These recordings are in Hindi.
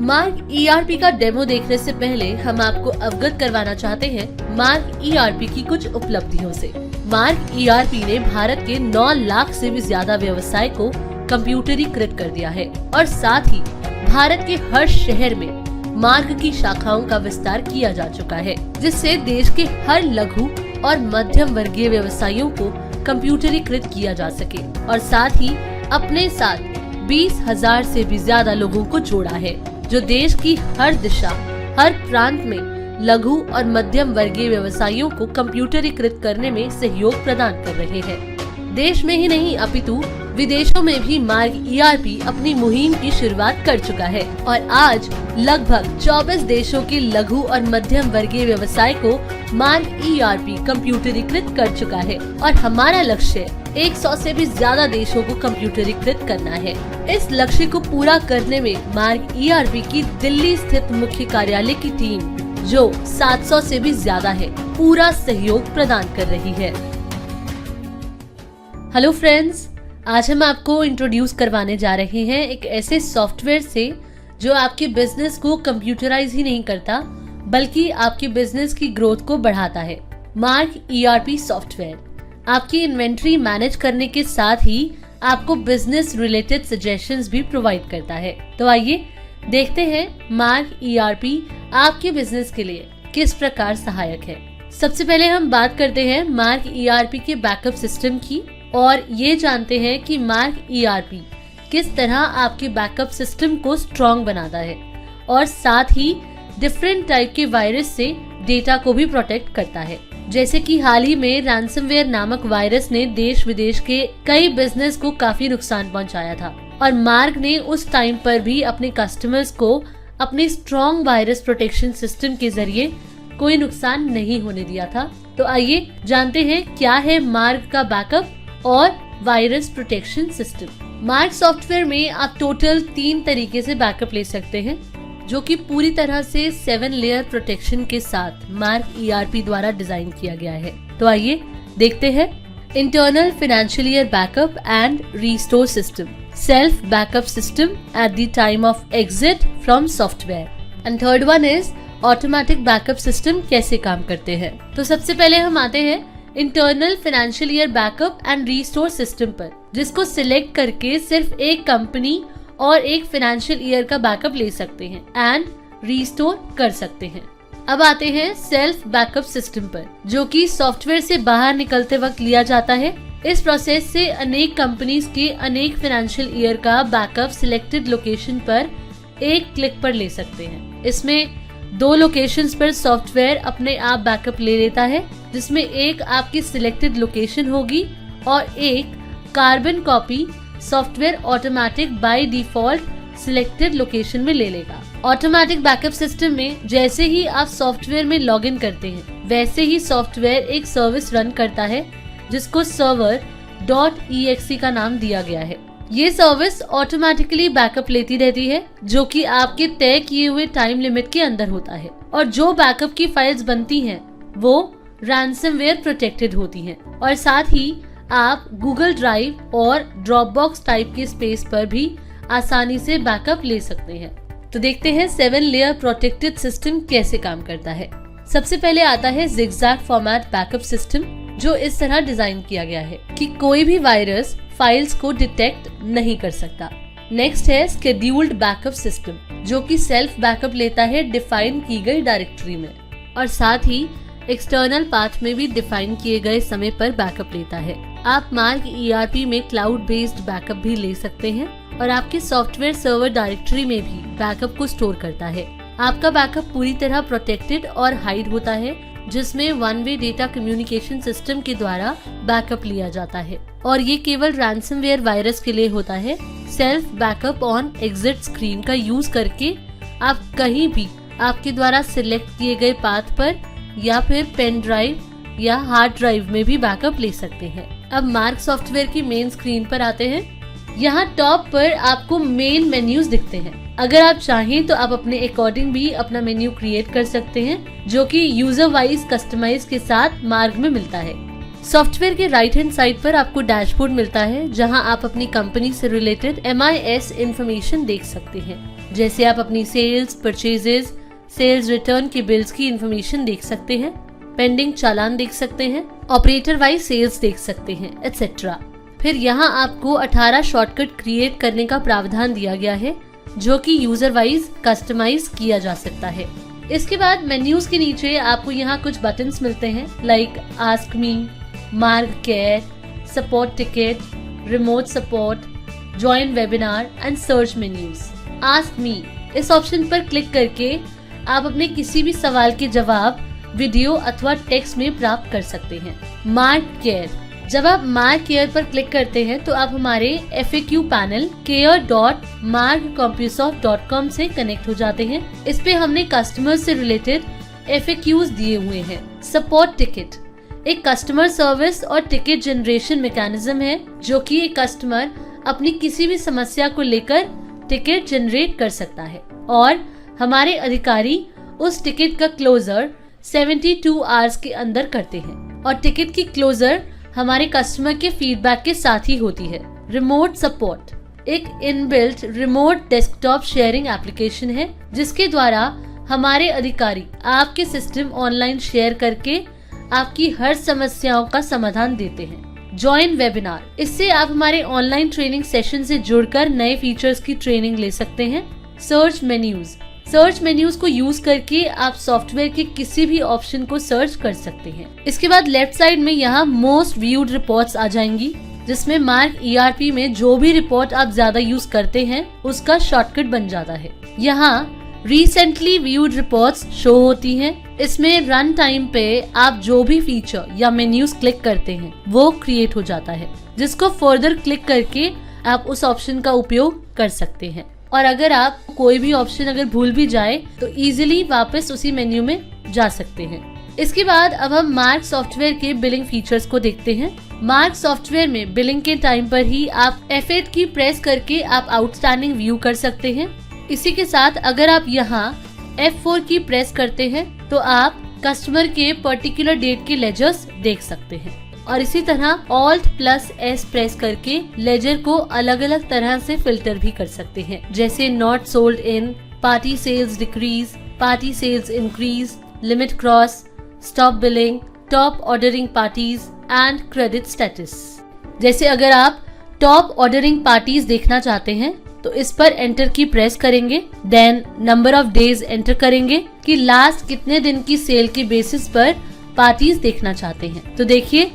मार्क ईआरपी का डेमो देखने से पहले हम आपको अवगत करवाना चाहते हैं मार्क ईआरपी की कुछ उपलब्धियों से। मार्क ईआरपी ने भारत के 9 लाख से भी ज्यादा व्यवसाय को कंप्यूटरीकृत कर दिया है और साथ ही भारत के हर शहर में मार्क की शाखाओं का विस्तार किया जा चुका है, जिससे देश के हर लघु और मध्यम वर्गीय व्यवसायियों को कंप्यूटरीकृत किया जा सके और साथ ही अपने साथ 20,000 से भी ज्यादा लोगों को जोड़ा है, जो देश की हर दिशा, हर प्रांत में लघु और मध्यम वर्गीय व्यवसायियों को कंप्यूटरीकृत करने में सहयोग प्रदान कर रहे हैं। देश में ही नहीं अपितु विदेशों में भी मार्क ईआरपी अपनी मुहिम की शुरुआत कर चुका है और आज लगभग 24 देशों के लघु और मध्यम वर्गीय व्यवसाय को मार्क ईआरपी कंप्यूटरीकृत कर चुका है और हमारा लक्ष्य 100 से भी ज्यादा देशों को कंप्यूटरीकृत करना है। इस लक्ष्य को पूरा करने में मार्क ईआरपी की दिल्ली स्थित मुख्य कार्यालय की टीम, जो 700 से भी ज्यादा है, पूरा सहयोग प्रदान कर रही है। हेलो फ्रेंड्स, आज हम आपको इंट्रोड्यूस करवाने जा रहे हैं एक ऐसे सॉफ्टवेयर से जो आपके बिजनेस को कंप्यूटराइज ही नहीं करता बल्कि आपके बिजनेस की ग्रोथ को बढ़ाता है। मार्क ईआरपी सॉफ्टवेयर आपकी इन्वेंट्री मैनेज करने के साथ ही आपको बिजनेस रिलेटेड सजेशंस भी प्रोवाइड करता है। तो आइए देखते हैं मार्क ईआरपी आपके बिजनेस के लिए किस प्रकार सहायक है। सबसे पहले हम बात करते हैं मार्क ईआरपी के बैकअप सिस्टम की और ये जानते हैं कि मार्क ईआरपी किस तरह आपके बैकअप सिस्टम को स्ट्रॉन्ग बनाता है और साथ ही डिफरेंट टाइप के वायरस से डेटा को भी प्रोटेक्ट करता है। जैसे कि हाल ही में रैंसमवेयर नामक वायरस ने देश विदेश के कई बिजनेस को काफी नुकसान पहुंचाया था और मार्क ने उस टाइम पर भी अपने कस्टमर्स को अपने स्ट्रॉन्ग वायरस प्रोटेक्शन सिस्टम के जरिए कोई नुकसान नहीं होने दिया था। तो आइए जानते हैं क्या है मार्क का बैकअप और virus protection system. Mark software में आप टोटल 3 तरीके से बैकअप ले सकते हैं, जो कि पूरी तरह से 7 लेयर प्रोटेक्शन के साथ मार्क ईआरपी द्वारा डिजाइन किया गया है। तो आइए देखते हैं internal financial year backup and restore system, self backup system at the time of exit from software and third one is automatic backup system कैसे काम करते हैं। तो सबसे पहले हम आते हैं internal financial year backup and restore system पर, जिसको सिलेक्ट करके सिर्फ एक कंपनी और एक फाइनेंशियल ईयर का बैकअप ले सकते हैं एंड रीस्टोर कर सकते हैं। अब आते हैं सेल्फ बैकअप सिस्टम पर, जो कि सॉफ्टवेयर से बाहर निकलते वक्त लिया जाता है। इस प्रोसेस से अनेक कंपनीज के अनेक फाइनेंशियल ईयर का बैकअप सिलेक्टेड लोकेशन पर एक क्लिक पर ले सकते हैं। इसमें 2 लोकेशंस पर सॉफ्टवेयर अपने आप बैकअप ले लेता है, जिसमें एक आपकी सिलेक्टेड लोकेशन होगी और एक carbon copy software automatic by default selected location में ले लेगा। ऑटोमेटिक बैकअप सिस्टम में जैसे ही आप सॉफ्टवेयर में लॉगिन करते हैं, वैसे ही सॉफ्टवेयर एक सर्विस रन करता है जिसको server.exe का नाम दिया गया है। ये सर्विस ऑटोमेटिकली बैकअप लेती रहती है, जो कि आपके तय किए हुए टाइम लिमिट के अंदर होता है और जो बैकअप की फाइल्स बनती हैं वो रैंसमवेयर प्रोटेक्टेड होती हैं और साथ ही आप गूगल ड्राइव और ड्रॉपबॉक्स टाइप के स्पेस पर भी आसानी से बैकअप ले सकते हैं। तो देखते हैं 7 लेयर प्रोटेक्टेड सिस्टम कैसे काम करता है। सबसे पहले आता है जिगजैग फॉर्मेट बैकअप सिस्टम, जो इस तरह डिजाइन किया गया है कि कोई भी वायरस फाइल्स को डिटेक्ट नहीं कर सकता। नेक्स्ट है शेड्यूल्ड बैकअप सिस्टम, जो कि सेल्फ बैकअप लेता है डिफाइन की गई डायरेक्टरी में और साथ ही एक्सटर्नल पाथ में भी डिफाइन किए गए समय पर बैकअप लेता है। आप मार्क ईआरपी में क्लाउड बेस्ड बैकअप भी ले सकते हैं और आपके सॉफ्टवेयर सर्वर डायरेक्टरी में भी बैकअप को स्टोर करता है। आपका बैकअप पूरी तरह प्रोटेक्टेड और हाइड होता है, जिसमें 1 वे डेटा कम्युनिकेशन सिस्टम के द्वारा बैकअप लिया जाता है और ये केवल रैंसमवेयर वायरस के लिए होता है। Self backup on exit screen का यूज करके आप कहीं भी आपके द्वारा सिलेक्ट किए गए पाथ पर या फिर पेन ड्राइव या हार्ड ड्राइव में भी बैकअप ले सकते हैं। अब मार्क सॉफ्टवेयर की मेन स्क्रीन पर आते हैं। यहाँ टॉप पर आपको मेन मेन्यूज दिखते हैं। अगर आप चाहें तो आप अपने अकॉर्डिंग भी अपना मेन्यू क्रिएट कर सकते हैं, जो कि यूजर वाइज कस्टमाइज के साथ मार्क में मिलता है। सॉफ्टवेयर के राइट हैंड साइड पर आपको डैशबोर्ड मिलता है, जहां आप अपनी कंपनी से रिलेटेड MIS इंफॉर्मेशन देख सकते हैं। जैसे आप अपनी सेल्स, परचेजेस, सेल्स रिटर्न के बिल्स की इंफॉर्मेशन देख सकते हैं, पेंडिंग चालान देख सकते हैं, ऑपरेटर वाइज सेल्स देख सकते हैं, एटसेट्रा। फिर यहाँ आपको 18 शॉर्टकट क्रिएट करने का प्रावधान दिया गया है, जो कि यूजर वाइज कस्टमाइज किया जा सकता है। इसके बाद मेन्यूज के नीचे आपको यहाँ कुछ बटन्स मिलते हैं, like ask me, mark care, support ticket, remote support, join webinar and search menus. Ask me इस ऑप्शन पर क्लिक करके आप अपने किसी भी सवाल के जवाब वीडियो अथवा टेक्स्ट में प्राप्त कर सकते हैं। मार्क केयर, जब आप मार्क केयर पर क्लिक करते हैं तो आप हमारे FAQ पैनल care.markcompusoft.com से कनेक्ट हो जाते हैं। इस पे हमने कस्टमर से रिलेटेड FAQs दिए हुए हैं। सपोर्ट टिकट एक कस्टमर सर्विस और टिकट जनरेशन मैकेनिज्म है, जो कि एक कस्टमर अपनी किसी भी समस्या को लेकर टिकट जनरेट कर सकता है और हमारे अधिकारी उस टिकट का क्लोजर 72 आवर्स के अंदर करते हैं और टिकट की क्लोजर हमारे कस्टमर के फीडबैक के साथ ही होती है। रिमोट सपोर्ट एक inbuilt remote desktop sharing application है, जिसके द्वारा हमारे अधिकारी आपके सिस्टम ऑनलाइन शेयर करके आपकी हर समस्याओं का समाधान देते हैं। ज्वाइन वेबिनार, इससे आप हमारे ऑनलाइन ट्रेनिंग सेशन से जुड़कर नए फीचर्स की ट्रेनिंग ले सकते हैं। सर्च मेन्यूज को यूज करके आप सॉफ्टवेयर के किसी भी ऑप्शन को सर्च कर सकते हैं। इसके बाद लेफ्ट साइड में यहाँ मोस्ट व्यूड रिपोर्ट्स आ जाएंगी, जिसमें मार्क ERP में जो भी रिपोर्ट आप ज्यादा यूज करते हैं उसका शॉर्टकट बन जाता है। यहाँ रिसेंटली व्यूड रिपोर्ट्स शो होती हैं। इसमें रन टाइम पे आप जो भी फीचर या मेन्यूज क्लिक करते हैं वो क्रिएट हो जाता है, जिसको फर्दर क्लिक करके आप उस ऑप्शन का उपयोग कर सकते हैं। और अगर आप कोई भी ऑप्शन अगर भूल भी जाए तो इजीली वापस उसी मेन्यू में जा सकते हैं। इसके बाद अब हम मार्क सॉफ्टवेयर के बिलिंग फीचर्स को देखते हैं। मार्क सॉफ्टवेयर में बिलिंग के टाइम पर ही आप F8 की प्रेस करके आप आउटस्टैंडिंग व्यू कर सकते हैं। इसी के साथ अगर आप यहाँ F4 की प्रेस करते हैं तो आप कस्टमर के पर्टिकुलर डेट के लेजर्स देख सकते हैं। और इसी तरह Alt+S प्रेस करके लेजर को अलग अलग तरह से फिल्टर भी कर सकते हैं, जैसे not sold in, party sales decrease, party sales increase, limit cross, stop billing, top ordering parties and credit status. जैसे अगर आप टॉप ऑर्डरिंग पार्टीज देखना चाहते हैं तो इस पर एंटर की प्रेस करेंगे, then number of days enter करेंगे कि लास्ट कितने दिन की सेल के बेसिस पर पार्टीज देखना चाहते हैं। तो देखिए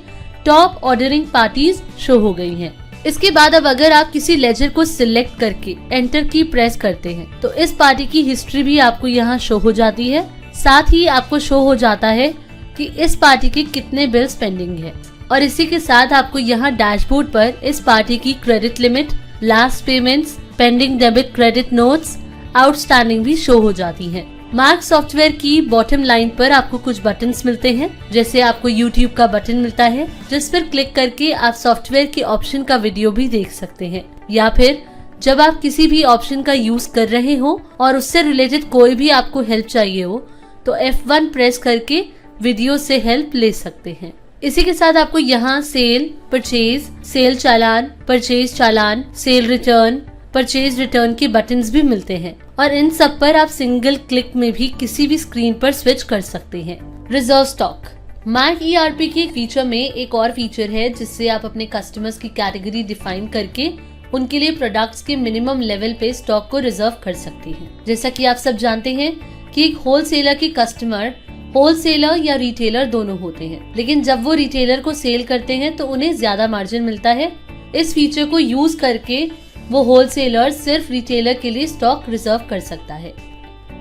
टॉप ऑर्डरिंग पार्टीज शो हो गई हैं। इसके बाद अब अगर आप किसी लेजर को सिलेक्ट करके एंटर की प्रेस करते हैं तो इस पार्टी की हिस्ट्री भी आपको यहाँ शो हो जाती है। साथ ही आपको शो हो जाता है कि इस पार्टी के कितने बिल्स पेंडिंग है। और इसी के साथ आपको यहाँ डैशबोर्ड पर इस पार्टी की credit limit, last payments, pending debit credit notes, outstanding भी शो हो जाती हैं। मार्क सॉफ्टवेयर की बॉटम लाइन पर आपको कुछ बटन्स मिलते हैं, जैसे आपको YouTube का बटन मिलता है, जिस पर क्लिक करके आप सॉफ्टवेयर के ऑप्शन का वीडियो भी देख सकते हैं, या फिर जब आप किसी भी ऑप्शन का यूज कर रहे हो और उससे रिलेटेड कोई भी आपको हेल्प चाहिए हो तो F1 प्रेस करके वीडियो से हेल्प ले सकते हैं। इसी के साथ आपको यहाँ सेल, परचेज, सेल चालान, परचेज चालान, सेल रिटर्न, परचेज रिटर्न के बटन्स भी मिलते हैं और इन सब पर आप सिंगल क्लिक में भी किसी भी स्क्रीन पर स्विच कर सकते हैं। रिजर्व स्टॉक, मार्क ERP के फीचर में एक और फीचर है जिससे आप अपने कस्टमर्स की कैटेगरी डिफाइन करके उनके लिए प्रोडक्ट्स के मिनिमम लेवल पे स्टॉक को रिजर्व कर सकती हैं। जैसा कि आप सब जानते हैं कि एक होलसेलर के कस्टमर होलसेलर या रिटेलर दोनों होते हैं, लेकिन जब वो रिटेलर को सेल करते हैं तो उन्हें ज्यादा मार्जिन मिलता है। इस फीचर को यूज करके वो होलसेलर सिर्फ रिटेलर के लिए स्टॉक रिजर्व कर सकता है।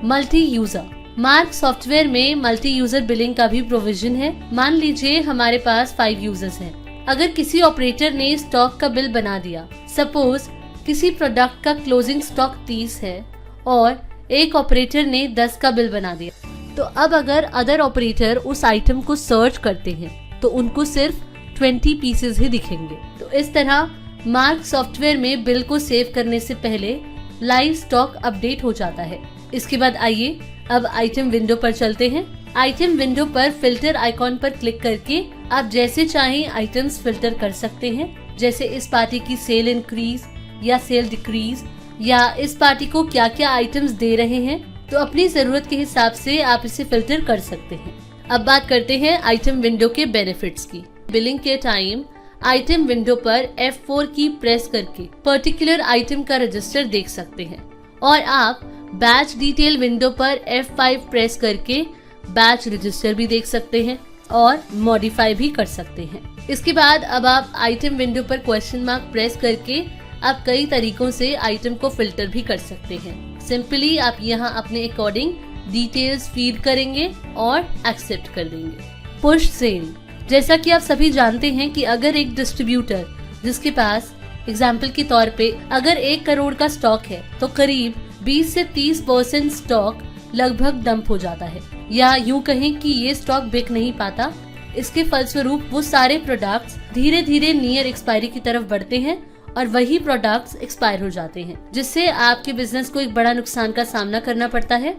मल्टी यूजर, मार्क सॉफ्टवेयर में मल्टी यूजर बिलिंग का भी प्रोविजन है। मान लीजिए हमारे पास 5 यूजर्स हैं। अगर किसी ऑपरेटर ने स्टॉक का बिल बना दिया, सपोज किसी प्रोडक्ट का क्लोजिंग स्टॉक 30 है और एक ऑपरेटर ने 10 का बिल बना दिया, तो अब अगर अदर ऑपरेटर उस आइटम को सर्च करते हैं तो उनको सिर्फ 20 पीसेस ही दिखेंगे। तो इस तरह मार्क सॉफ्टवेयर में बिल को सेव करने से पहले लाइव स्टॉक अपडेट हो जाता है। इसके बाद आइए अब आइटम विंडो पर चलते हैं। आइटम विंडो पर फिल्टर आइकॉन पर क्लिक करके आप जैसे चाहें आइटम्स फिल्टर कर सकते हैं, जैसे इस पार्टी की सेल इंक्रीज या सेल डिक्रीज, या इस पार्टी को क्या क्या आइटम्स दे रहे हैं। तो अपनी जरूरत के हिसाब से आप इसे फिल्टर कर सकते हैं। अब बात करते हैं आइटम विंडो के बेनिफिट्स की। बिलिंग के टाइम आइटम विंडो पर F4 की प्रेस करके पर्टिकुलर आइटम का रजिस्टर देख सकते हैं, और आप बैच डिटेल विंडो पर F5 प्रेस करके बैच रजिस्टर भी देख सकते हैं और मॉडिफाई भी कर सकते हैं। इसके बाद अब आप आइटम विंडो पर क्वेश्चन मार्क प्रेस करके आप कई तरीकों से आइटम को फिल्टर भी कर सकते हैं। सिंपली आप यहाँ अपने अकॉर्डिंग डिटेल्स फीड करेंगे और एक्सेप्ट कर देंगे। पुश सेल, जैसा कि आप सभी जानते हैं कि अगर एक डिस्ट्रीब्यूटर जिसके पास एग्जाम्पल के तौर पे अगर 1 करोड़ का स्टॉक है तो करीब 20 से 30% स्टॉक लगभग डंप हो जाता है, या यूं कहें कि ये स्टॉक बिक नहीं पाता। इसके फलस्वरूप वो सारे प्रोडक्ट्स धीरे धीरे नियर एक्सपायरी की तरफ बढ़ते हैं और वही प्रोडक्ट्स एक्सपायर हो जाते हैं, जिससे आपके बिजनेस को एक बड़ा नुकसान का सामना करना पड़ता है।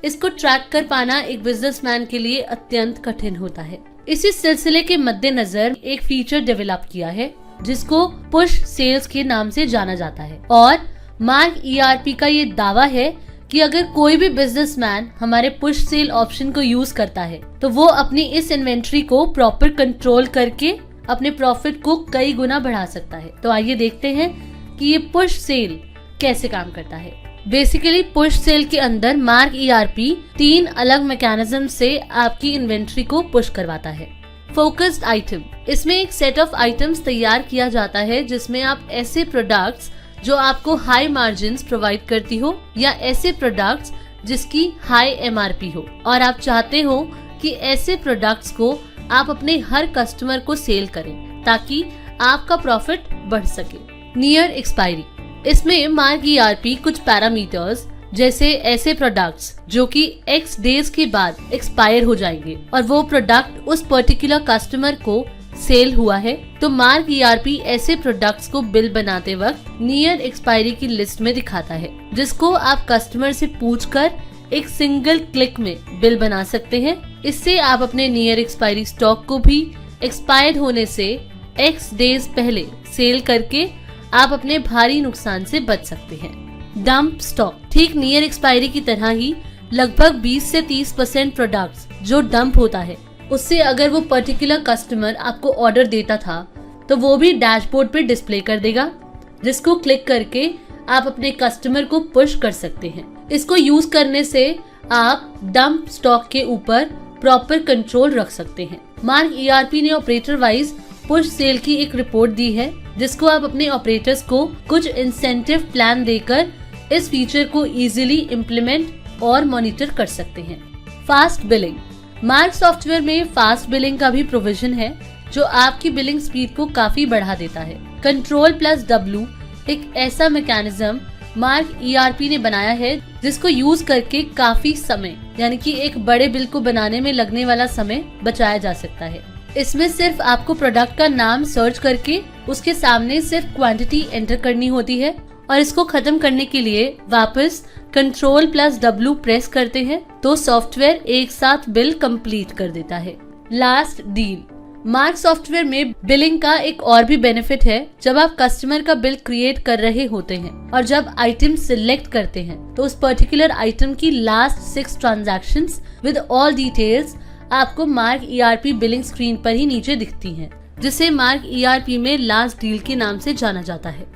इसको ट्रैक कर पाना एक बिजनेसमैन के लिए अत्यंत कठिन होता है। इसी सिलसिले के मद्देनजर एक फीचर डेवलप किया है जिसको पुश सेल्स के नाम से जाना जाता है, और मार्क ERP का ये दावा है कि अगर कोई भी बिजनेसमैन हमारे पुश सेल ऑप्शन को यूज करता है तो वो अपनी इस इन्वेंट्री को प्रॉपर कंट्रोल करके अपने प्रॉफिट को कई गुना बढ़ा सकता है। तो आइए देखते हैं कि ये पुश सेल कैसे काम करता है। बेसिकली पुश सेल के अंदर मार्क ERP 3 अलग मैकेनिज्म से आपकी इन्वेंट्री को पुश करवाता है। फोकस्ड आइटम, इसमें एक सेट ऑफ आइटम्स तैयार किया जाता है जिसमें आप ऐसे प्रोडक्ट्स जो आपको हाई मार्जिन्स प्रोवाइड करती हो, या ऐसे प्रोडक्ट्स जिसकी हाई MRP हो, और आप चाहते हो कि ऐसे प्रोडक्ट्स को आप अपने हर कस्टमर को सेल करें ताकि आपका प्रॉफिट बढ़ सके। नियर एक्सपायरी, इसमें मार्क ERP कुछ पैरामीटर्स जैसे ऐसे प्रोडक्ट्स जो कि X डेज के बाद एक्सपायर हो जाएंगे और वो प्रोडक्ट उस पर्टिकुलर कस्टमर को सेल हुआ है, तो मार्क ERP ऐसे प्रोडक्ट्स को बिल बनाते वक्त नियर एक्सपायरी की लिस्ट में दिखाता है, जिसको आप कस्टमर से पूछकर एक सिंगल क्लिक में बिल बना सकते हैं। इससे आप अपने नियर एक्सपायरी स्टॉक को भी एक्सपायर्ड होने से X डेज पहले सेल करके आप अपने भारी नुकसान से बच सकते हैं। डंप स्टॉक, ठीक नियर एक्सपायरी की तरह ही लगभग 20 से 30% प्रोडक्ट्स जो डंप होता है, उससे अगर वो पर्टिकुलर कस्टमर आपको ऑर्डर देता था तो वो भी डैशबोर्ड पे डिस्प्ले कर देगा, जिसको क्लिक करके आप अपने कस्टमर को पुश कर सकते हैं। इसको यूज करने से आप डंप स्टॉक के ऊपर प्रॉपर कंट्रोल रख सकते हैं। मार्क ERP ने ऑपरेटर वाइज पुश सेल की एक रिपोर्ट दी है, जिसको आप अपने ऑपरेटर्स को कुछ इंसेंटिव प्लान देकर इस फीचर को इजीली इम्प्लीमेंट और मॉनिटर कर सकते हैं। फास्ट बिलिंग, मार्क सॉफ्टवेयर में फास्ट बिलिंग का भी प्रोविजन है जो आपकी बिलिंग स्पीड को काफी बढ़ा देता है। Ctrl+W एक ऐसा मैकेनिज्म मार्क ERP ने बनाया है जिसको यूज करके काफी समय, यानी कि एक बड़े बिल को बनाने में लगने वाला समय बचाया जा सकता है। इसमें सिर्फ आपको प्रोडक्ट का नाम सर्च करके उसके सामने सिर्फ क्वांटिटी एंटर करनी होती है, और इसको खत्म करने के लिए वापस Ctrl+W प्रेस करते हैं तो सॉफ्टवेयर एक साथ बिल कंप्लीट कर देता है। लास्ट डील, मार्क सॉफ्टवेयर में बिलिंग का एक और भी बेनिफिट है। जब आप कस्टमर का बिल क्रिएट कर रहे होते हैं और जब आइटम सिलेक्ट करते हैं तो उस पर्टिकुलर आइटम की last 6 transactions with all details आपको मार्क ERP बिलिंग स्क्रीन पर ही नीचे दिखती हैं, जिसे मार्क ERP में लास्ट डील के नाम से जाना जाता है।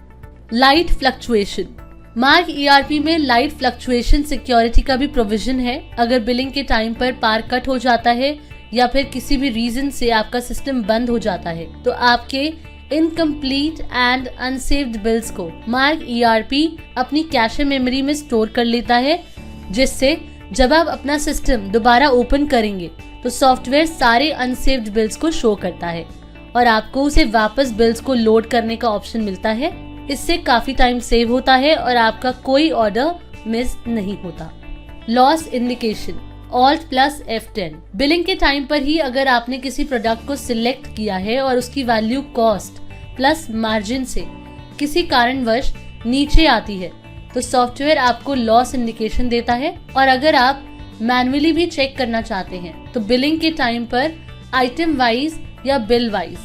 लाइट फ्लक्चुएशन, मार्क ERP में लाइट फ्लक्चुएशन सिक्योरिटी का भी प्रोविजन है। अगर बिलिंग के टाइम पर पार कट हो जाता है या फिर किसी भी रीजन से आपका सिस्टम बंद हो जाता है तो आपके इनकम्प्लीट एंड अनसेव्ड बिल्स को मार्क ERP अपनी कैशे मेमोरी में स्टोर कर लेता है, जिससे जब आप अपना सिस्टम दोबारा ओपन करेंगे तो सॉफ्टवेयर सारे अनसेव्ड बिल्स को शो करता है और आपको उसे वापस बिल्स को लोड करने का ऑप्शन मिलता है। इससे काफी टाइम सेव होता है और आपका कोई ऑर्डर मिस नहीं होता। लॉस इंडिकेशन, Alt+F10, बिलिंग के टाइम पर ही अगर आपने किसी प्रोडक्ट को सिलेक्ट किया है और उसकी वैल्यू कॉस्ट प्लस मार्जिन से किसी कारणवश नीचे आती है तो सॉफ्टवेयर आपको लॉस इंडिकेशन देता है। और अगर आप मैन्युअली भी चेक करना चाहते हैं तो बिलिंग के टाइम पर आइटम वाइज या bill wise.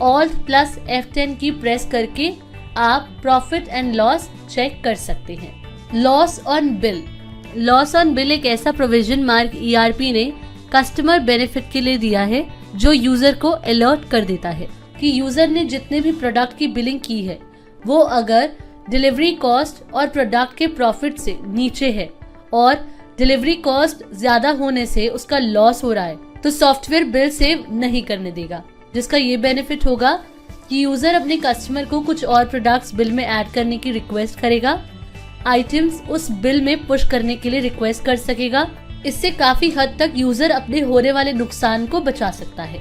Alt plus F10 की प्रेस करके आप प्रॉफिट एंड लॉस चेक कर सकते हैं। Loss on bill. Loss on bill एक ऐसा प्रोविजन मार्क ERP ने कस्टमर बेनिफिट के लिए दिया है जो यूजर को अलर्ट कर देता है कि यूजर ने जितने भी प्रोडक्ट की बिलिंग की है वो अगर डिलीवरी कॉस्ट और प्रोडक्ट के प्रॉफिट से नीचे है और डिलीवरी कॉस्ट ज्यादा होने से उसका लॉस हो रहा है तो सॉफ्टवेयर बिल सेव नहीं करने देगा, जिसका ये बेनिफिट होगा कि यूजर अपने कस्टमर को कुछ और प्रोडक्ट्स बिल में ऐड करने की रिक्वेस्ट करेगा, आइटम्स उस बिल में पुश करने के लिए रिक्वेस्ट कर सकेगा। इससे काफी हद तक यूजर अपने होने वाले नुकसान को बचा सकता है।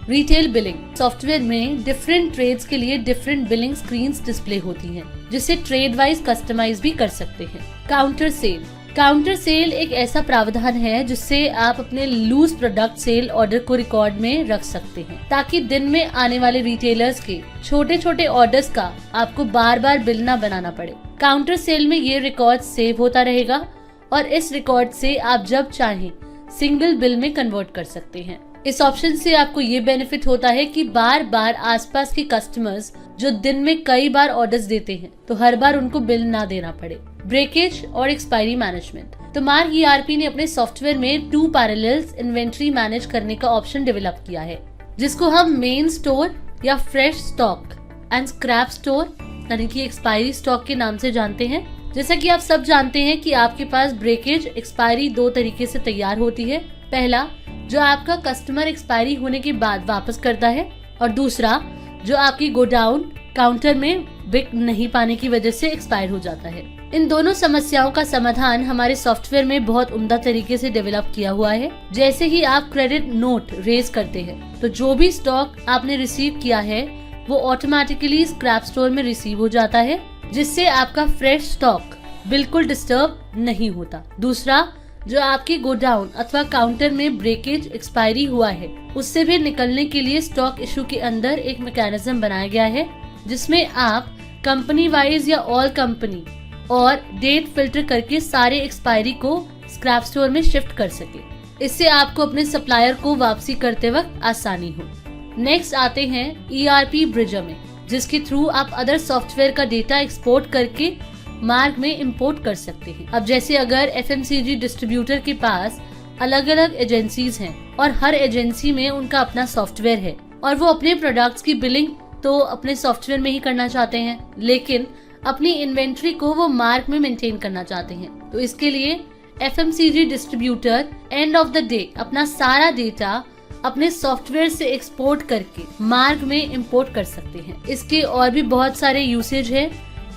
Retail billing. सॉफ्टवेयर में डिफरेंट ट्रेड्स के लिए डिफरेंट बिलिंग स्क्रीन्स डिस्प्ले होती हैं, जिसे ट्रेड वाइज कस्टमाइज भी कर सकते हैं। Counter sale. काउंटर सेल एक ऐसा प्रावधान है जिससे आप अपने लूज प्रोडक्ट सेल ऑर्डर को रिकॉर्ड में रख सकते हैं ताकि दिन में आने वाले रिटेलर्स के छोटे छोटे ऑर्डर्स का आपको बार बार बिल ना बनाना पड़े। काउंटर सेल में ये रिकॉर्ड सेव होता रहेगा और इस रिकॉर्ड से आप जब चाहें सिंगल बिल में कन्वर्ट कर सकते हैं। इस ऑप्शन से आपको ये बेनिफिट होता है कि बार बार आसपास के कस्टमर्स जो दिन में कई बार ऑर्डर्स देते हैं तो हर बार उनको बिल ना देना पड़े। ब्रेकेज और एक्सपायरी मैनेजमेंट। तो मार्क ERP ने अपने सॉफ्टवेयर में 2 पैरेलल्स इन्वेंट्री मैनेज करने का ऑप्शन डेवलप किया है, जिसको हम मेन स्टोर या fresh stock and scrap store यानी कि एक्सपायरी स्टॉक के नाम से जानते हैं। जैसा कि आप सब जानते हैं कि आपके पास ब्रेकेज एक्सपायरी 2 तरीके से तैयार होती है। पहला, जो आपका कस्टमर एक्सपायरी होने के बाद वापस करता है, और दूसरा जो आपकी गोडाउन काउंटर में बिक नहीं पाने की वजह से एक्सपायर हो जाता है। इन दोनों समस्याओं का समाधान हमारे सॉफ्टवेयर में बहुत उम्दा तरीके से डेवलप किया हुआ है। जैसे ही आप क्रेडिट नोट रेज करते हैं तो जो भी स्टॉक आपने रिसीव किया है वो ऑटोमेटिकली स्क्रैप स्टोर में रिसीव हो जाता है, जिससे आपका फ्रेश स्टॉक बिल्कुल डिस्टर्ब नहीं होता। दूसरा, जो आपकी गोडाउन अथवा काउंटर में ब्रेकेज एक्सपायरी हुआ है उससे भी निकलने के लिए स्टॉक इशू के अंदर एक मैकेनिज्म बनाया गया है जिसमें आप कंपनी वाइज या ऑल कंपनी और डेट फिल्टर करके सारे एक्सपायरी को स्क्रैप स्टोर में शिफ्ट कर सके। इससे आपको अपने सप्लायर को वापसी करते वक्त आसानी हो। नेक्स्ट आते हैं ERP ब्रिजर में, जिसके थ्रू आप अदर सॉफ्टवेयर का डेटा एक्सपोर्ट करके मार्ग में इंपोर्ट कर सकते हैं। अब जैसे अगर FMCG डिस्ट्रीब्यूटर के पास अलग अलग एजेंसीज हैं और हर एजेंसी में उनका अपना सॉफ्टवेयर है और वो अपने प्रोडक्ट्स की बिलिंग तो अपने सॉफ्टवेयर में ही करना चाहते हैं, लेकिन अपनी इन्वेंट्री को वो मार्ग में मेंटेन करना चाहते हैं, तो इसके लिए FMCG distributor end of the day अपना सारा डेटा अपने सॉफ्टवेयर से एक्सपोर्ट करके मार्ग में इंपोर्ट कर सकते हैं। इसके और भी बहुत सारे यूसेज है,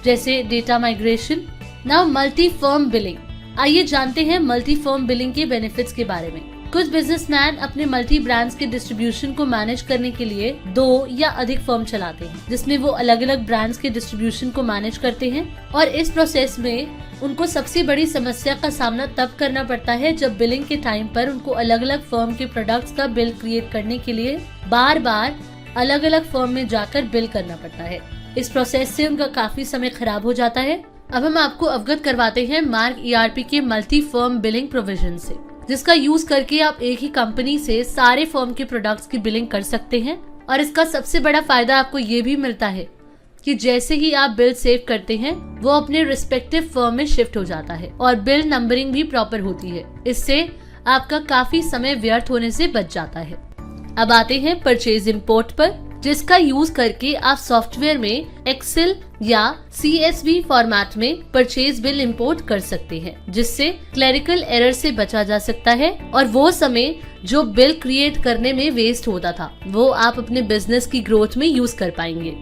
जैसे data migration. Now multi firm billing. आइए जानते हैं मल्टी फर्म बिलिंग के बेनिफिट्स के बारे में। कुछ बिजनेसमैन अपने मल्टी ब्रांड्स के डिस्ट्रीब्यूशन को मैनेज करने के लिए 2 या अधिक फर्म चलाते हैं, जिसमें वो अलग अलग ब्रांड्स के डिस्ट्रीब्यूशन को मैनेज करते हैं, और इस प्रोसेस में उनको सबसे बड़ी समस्या का सामना तब करना पड़ता है जब बिलिंग के टाइम पर उनको अलग अलग फर्म के प्रोडक्ट्स का बिल क्रिएट करने के लिए बार बार अलग अलग फर्म में जाकर बिल करना पड़ता है। इस प्रोसेस से उनका काफी समय खराब हो जाता है। अब हम आपको अवगत करवाते हैं मार्क ERP के मल्टी फर्म बिलिंग प्रोविजन से, जिसका यूज करके आप एक ही कंपनी से सारे फर्म के प्रोडक्ट्स की बिलिंग कर सकते हैं। और इसका सबसे बड़ा फायदा आपको ये भी मिलता है कि जैसे ही आप बिल सेव करते हैं वो अपने रिस्पेक्टिव फर्म में शिफ्ट हो जाता है और बिल नंबरिंग भी प्रॉपर होती है। इससे आपका काफी समय व्यर्थ होने से बच जाता है। अब आते हैं परचेज इंपोर्ट पर, जिसका यूज करके आप सॉफ्टवेयर में एक्सेल या CSV फॉर्मेट में परचेज बिल इंपोर्ट कर सकते हैं, जिससे क्लरिकल एरर से बचा जा सकता है और वो समय जो बिल क्रिएट करने में वेस्ट होता था वो आप अपने बिजनेस की ग्रोथ में यूज कर पाएंगे।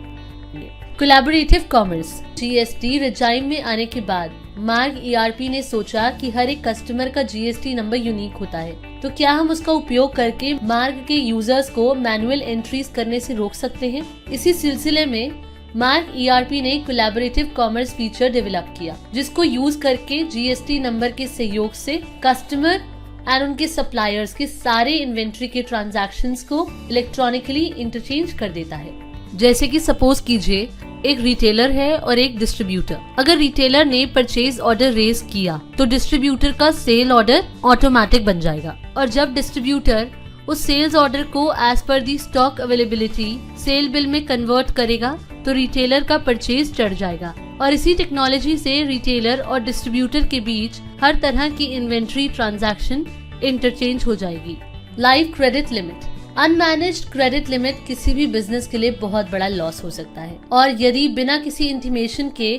Collaborative commerce. GST रिजाइम में आने के बाद मार्क ERP ने सोचा कि हर एक कस्टमर का GST नंबर यूनिक होता है, तो क्या हम उसका उपयोग करके मार्क के यूजर्स को मैनुअल एंट्रीज करने से रोक सकते हैं। इसी सिलसिले में मार्क ERP ने कोलैबोरेटिव कॉमर्स फीचर डेवलप किया, जिसको यूज करके GST नंबर के सहयोग से कस्टमर एंड उनके सप्लायर्स के सारे इन्वेंट्री के ट्रांजैक्शंस को इलेक्ट्रॉनिकली इंटरचेंज कर देता है। जैसे कि सपोज कीजिए एक रिटेलर है और एक डिस्ट्रीब्यूटर। अगर रिटेलर ने परचेज ऑर्डर रेज किया तो डिस्ट्रीब्यूटर का सेल ऑर्डर ऑटोमेटिक बन जाएगा, और जब डिस्ट्रीब्यूटर उस सेल्स ऑर्डर को एज पर दी स्टॉक अवेलेबिलिटी सेल बिल में कन्वर्ट करेगा तो रिटेलर का परचेज चढ़ जाएगा और इसी टेक्नोलॉजी से रिटेलर और डिस्ट्रीब्यूटर के बीच हर तरह की इन्वेंट्री ट्रांजैक्शन इंटरचेंज हो जाएगी। Live credit limit. Unmanaged credit limit किसी भी बिजनेस के लिए बहुत बड़ा लॉस हो सकता है और यदि बिना किसी इंटीमेशन के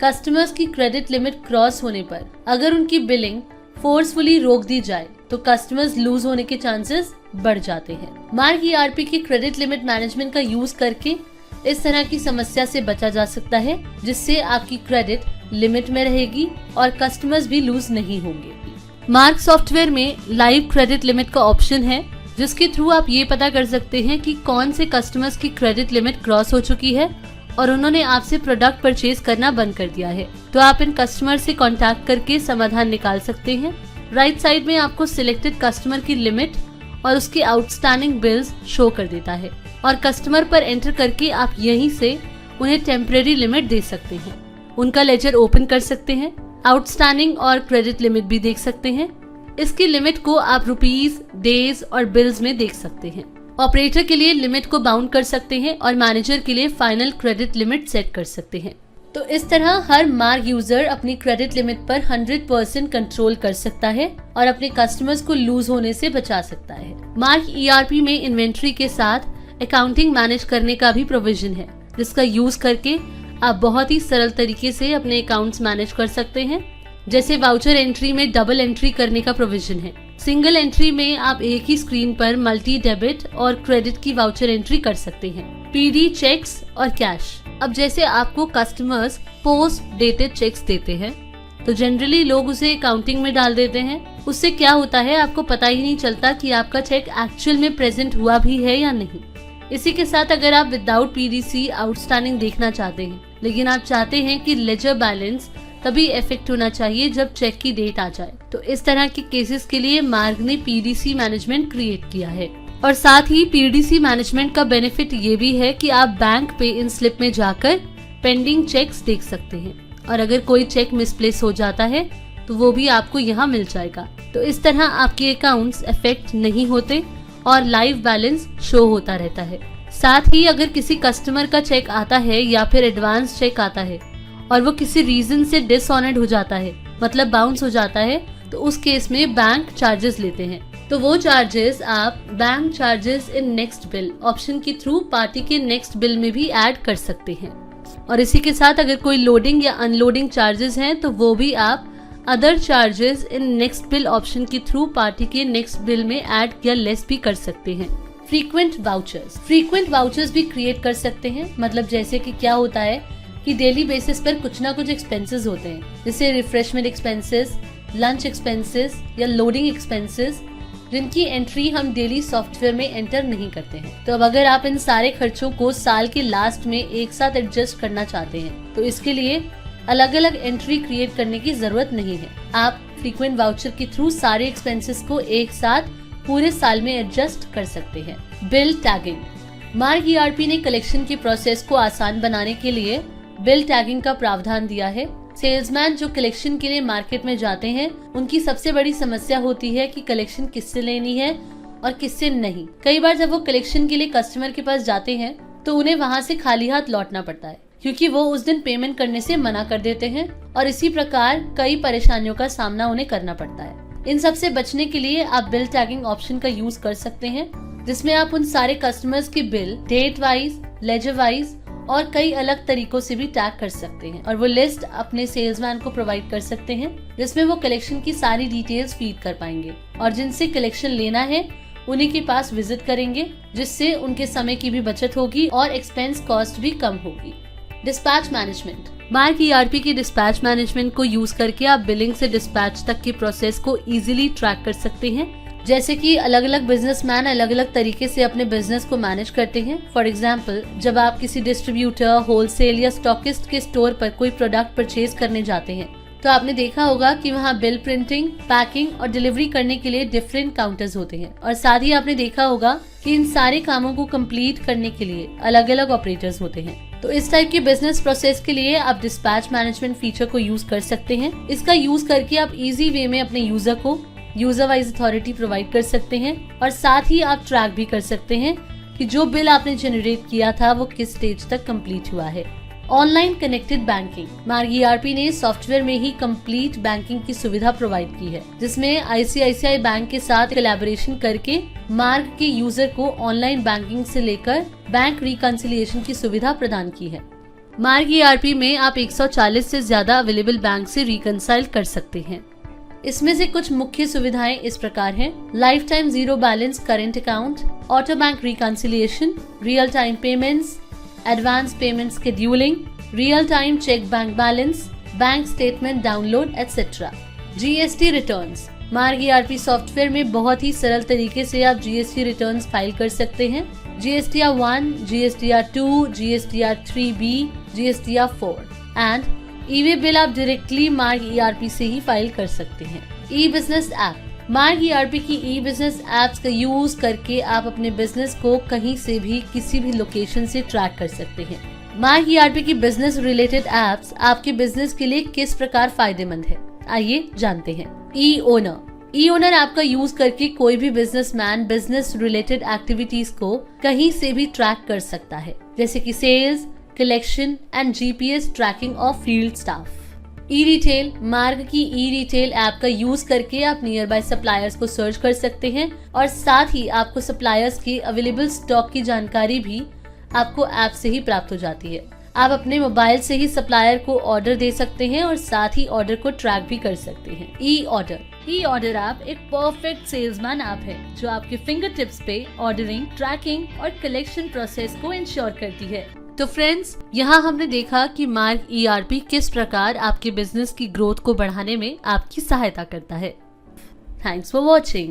कस्टमर्स की क्रेडिट लिमिट क्रॉस होने पर अगर उनकी बिलिंग फोर्सफुली रोक दी जाए तो कस्टमर्स लूज होने के चांसेस बढ़ जाते हैं। मार्क ईआरपी की क्रेडिट लिमिट मैनेजमेंट का यूज करके इस तरह की समस्या से बचा जा सकता है जिससे आपकी क्रेडिट लिमिट में रहेगी और कस्टमर्स भी लूज नहीं होंगे। मार्क सॉफ्टवेयर में लाइव क्रेडिट लिमिट का ऑप्शन है जिसके थ्रू आप ये पता कर सकते हैं कि कौन से कस्टमर्स की क्रेडिट लिमिट क्रॉस हो चुकी है और उन्होंने आपसे प्रोडक्ट परचेज करना बंद कर दिया है, तो आप इन कस्टमर से कांटेक्ट करके समाधान निकाल सकते हैं। राइट साइड में आपको सिलेक्टेड कस्टमर की लिमिट और उसके आउटस्टैंडिंग बिल्स शो कर देता है और कस्टमर पर एंटर करके आप यहीं से उन्हें टेम्परेरी लिमिट दे सकते हैं, उनका लेजर ओपन कर सकते हैं, आउटस्टैंडिंग और क्रेडिट लिमिट भी देख सकते हैं। इसकी लिमिट को आप रुपीज, डेज और बिल्स में देख सकते हैं। ऑपरेटर के लिए लिमिट को बाउंड कर सकते हैं और मैनेजर के लिए फाइनल क्रेडिट लिमिट सेट कर सकते हैं। तो इस तरह हर मार्क यूजर अपनी क्रेडिट लिमिट पर 100% कंट्रोल कर सकता है और अपने कस्टमर्स को लूज होने से बचा सकता है। मार्क ईआरपी में इन्वेंट्री के साथ अकाउंटिंग मैनेज करने का भी प्रोविजन है जिसका यूज करके आप बहुत ही सरल तरीके से अपने अकाउंट्स मैनेज कर सकते हैं। जैसे वाउचर एंट्री में डबल एंट्री करने का प्रोविजन है। सिंगल एंट्री में आप एक ही स्क्रीन पर मल्टी डेबिट और क्रेडिट की वाउचर एंट्री कर सकते हैं। पीडी, चेक्स और कैश। अब जैसे आपको कस्टमर्स पोस्ट डेटेड चेक्स देते हैं तो जनरली लोग उसे अकाउंटिंग में डाल देते हैं। उससे क्या होता है आपको पता ही नहीं चलता कि आपका चेक एक्चुअल में प्रेजेंट हुआ भी है या नहीं। इसी के साथ अगर आप विदाउट पीडीसी आउटस्टैंडिंग देखना चाहते हैं लेकिन आप चाहते हैं कि लेजर बैलेंस तभी इफेक्ट होना चाहिए जब चेक की डेट आ जाए, तो इस तरह के केसेस के लिए मार्क ने पीडीसी मैनेजमेंट क्रिएट किया है। और साथ ही पीडीसी मैनेजमेंट का बेनिफिट ये भी है कि आप बैंक पे इन स्लिप में जाकर पेंडिंग चेक्स देख सकते हैं और अगर कोई चेक मिसप्लेस हो जाता है तो वो भी आपको यहाँ मिल जाएगा। तो इस तरह आपके अकाउंट्स इफेक्ट नहीं होते और लाइव बैलेंस शो होता रहता है। साथ ही अगर किसी कस्टमर का चेक आता है या फिर एडवांस चेक आता है और वो किसी रीजन से डिसऑनर्ड हो जाता है, मतलब बाउंस हो जाता है, तो उस केस में बैंक चार्जेस लेते हैं। तो वो चार्जेस आप bank charges in next bill option के थ्रू पार्टी के नेक्स्ट बिल में भी ऐड कर सकते हैं। और इसी के साथ अगर कोई लोडिंग या अनलोडिंग चार्जेस हैं तो वो भी आप other charges in next bill option के थ्रू पार्टी के नेक्स्ट बिल में ऐड या लेस भी कर सकते हैं। फ्रीक्वेंट वाउचर्स भी क्रिएट कर सकते हैं। मतलब जैसे कि क्या होता है कि डेली बेसिस पर कुछ ना कुछ एक्सपेंसेस होते हैं, जैसे रिफ्रेशमेंट एक्सपेंसेस, लंच एक्सपेंसेस या लोडिंग एक्सपेंसेस, जिनकी एंट्री हम डेली सॉफ्टवेयर में एंटर नहीं करते हैं। तो अब अगर आप इन सारे खर्चों को साल के लास्ट में एक साथ एडजस्ट करना चाहते हैं तो इसके लिए अलग अलग एंट्री क्रिएट करने की जरूरत नहीं है। आप फ्रीक्वेंट वाउचर के थ्रू सारे एक्सपेंसेस को एक साथ पूरे साल में एडजस्ट कर सकते हैं। Bill tagging. मार्क ईआरपी ने कलेक्शन के प्रोसेस को आसान बनाने के लिए बिल टैगिंग का प्रावधान दिया है। सेल्समैन जो कलेक्शन के लिए मार्केट में जाते हैं उनकी सबसे बड़ी समस्या होती है कि कलेक्शन किससे लेनी है और किससे नहीं। कई बार जब वो कलेक्शन के लिए कस्टमर के पास जाते हैं तो उन्हें वहाँ से खाली हाथ लौटना पड़ता है क्योंकि वो उस दिन पेमेंट करने से मना कर देते हैं और इसी प्रकार कई परेशानियों का सामना उन्हें करना पड़ता है। इन सब से बचने के लिए आप बिल टैगिंग ऑप्शन का यूज कर सकते हैं जिसमें आप उन सारे कस्टमर्स की bill date wise, ledger wise और कई अलग तरीकों से भी टैग कर सकते हैं और वो लिस्ट अपने सेल्समैन को प्रोवाइड कर सकते हैं जिसमें वो कलेक्शन की सारी डिटेल्स फीड कर पाएंगे और जिनसे कलेक्शन लेना है उन्हीं के पास विजिट करेंगे, जिससे उनके समय की भी बचत होगी और एक्सपेंस कॉस्ट भी कम होगी। Dispatch management. मार्क ईआरपी की डिस्पैच मैनेजमेंट को यूज करके आप बिलिंग से डिस्पैच तक की प्रोसेस को इजीली ट्रैक कर सकते हैं। जैसे कि अलग अलग बिजनेसमैन अलग अलग तरीके से अपने बिजनेस को मैनेज करते हैं। फॉर एग्जांपल, जब आप किसी डिस्ट्रीब्यूटर, होलसेल या स्टॉकिस्ट के स्टोर पर कोई प्रोडक्ट परचेज करने जाते हैं तो आपने देखा होगा कि वहाँ बिल प्रिंटिंग, पैकिंग और डिलीवरी करने के लिए डिफरेंट काउंटर्स होते हैं और साथ ही आपने देखा होगा कि इन सारे कामों को कंप्लीट करने के लिए अलग अलग ऑपरेटर्स होते हैं। तो इस टाइप के बिजनेस प्रोसेस के लिए आप डिस्पैच मैनेजमेंट फीचर को यूज कर सकते हैं। इसका यूज करके आप इजी वे में अपने यूजर को यूजर वाइज अथॉरिटी प्रोवाइड कर सकते हैं और साथ ही आप ट्रैक भी कर सकते हैं कि जो बिल आपने जनरेट किया था वो किस स्टेज तक कंप्लीट हुआ है। ऑनलाइन कनेक्टेड बैंकिंग, मार्ग ईआरपी ने सॉफ्टवेयर में ही कंप्लीट बैंकिंग की सुविधा प्रोवाइड की है, जिसमें आईसीआईसीआई बैंक के साथ कोलैबोरेशन करके मार्ग के यूजर को ऑनलाइन बैंकिंग से लेकर बैंक रिकंसिलिएशन की सुविधा प्रदान की है। मार्ग ईआरपी में आप 140 से ज्यादा अवेलेबल बैंक से रिकंसाइल कर सकते हैं। इसमें से कुछ मुख्य सुविधाएं इस प्रकार हैं: life time zero balance current account, auto bank reconciliation, real time payments, advance payment scheduling, real time cheque bank balance, bank statement download etcetera. GST returns, मार्ग ईआरपी सॉफ्टवेयर में बहुत ही सरल तरीके से आप जीएसटी रिटर्न्स फाइल कर सकते हैं। GSTR 1, GSTR 2, GSTR 3B, GSTR 4 and e-way bill आप डायरेक्टली मार्ग ईआरपी से ही फाइल कर सकते हैं। ई बिजनेस ऐप, मार्ग ईआरपी की ई बिजनेस ऐप्स का यूज करके आप अपने बिजनेस को कहीं से भी किसी भी लोकेशन से ट्रैक कर सकते हैं। मार्ग ईआरपी की बिजनेस रिलेटेड ऐप्स आपके बिजनेस के लिए किस प्रकार फायदेमंद है, आइए जानते हैं। ई ओनर, ई ओनर ऐप का यूज करके कोई भी बिजनेसमैन बिजनेस रिलेटेड एक्टिविटीज को कहीं से भी ट्रैक कर सकता है, जैसे कि sales, collection and GPS tracking of field staff. E retail, Marg की ई रिटेल ऐप का यूज करके आप नियर बाय सप्लायर्स को सर्च कर सकते हैं और साथ ही आपको सप्लायर्स की अवेलेबल स्टॉक की जानकारी भी आपको ऐप से ही प्राप्त हो जाती है। आप अपने मोबाइल से ही सप्लायर को ऑर्डर दे सकते हैं और साथ ही ऑर्डर को ट्रैक भी कर सकते हैं। ई ऑर्डर, ई ऑर्डर ऐप एक परफेक्ट सेल्समैन ऐप है जो आपके फिंगर टिप्स पे ऑर्डरिंग, ट्रैकिंग और कलेक्शन प्रोसेस को इंश्योर करती है। तो फ्रेंड्स, यहाँ हमने देखा कि मार्ग ईआरपी किस प्रकार आपके बिजनेस की ग्रोथ को बढ़ाने में आपकी सहायता करता है। Thanks for watching.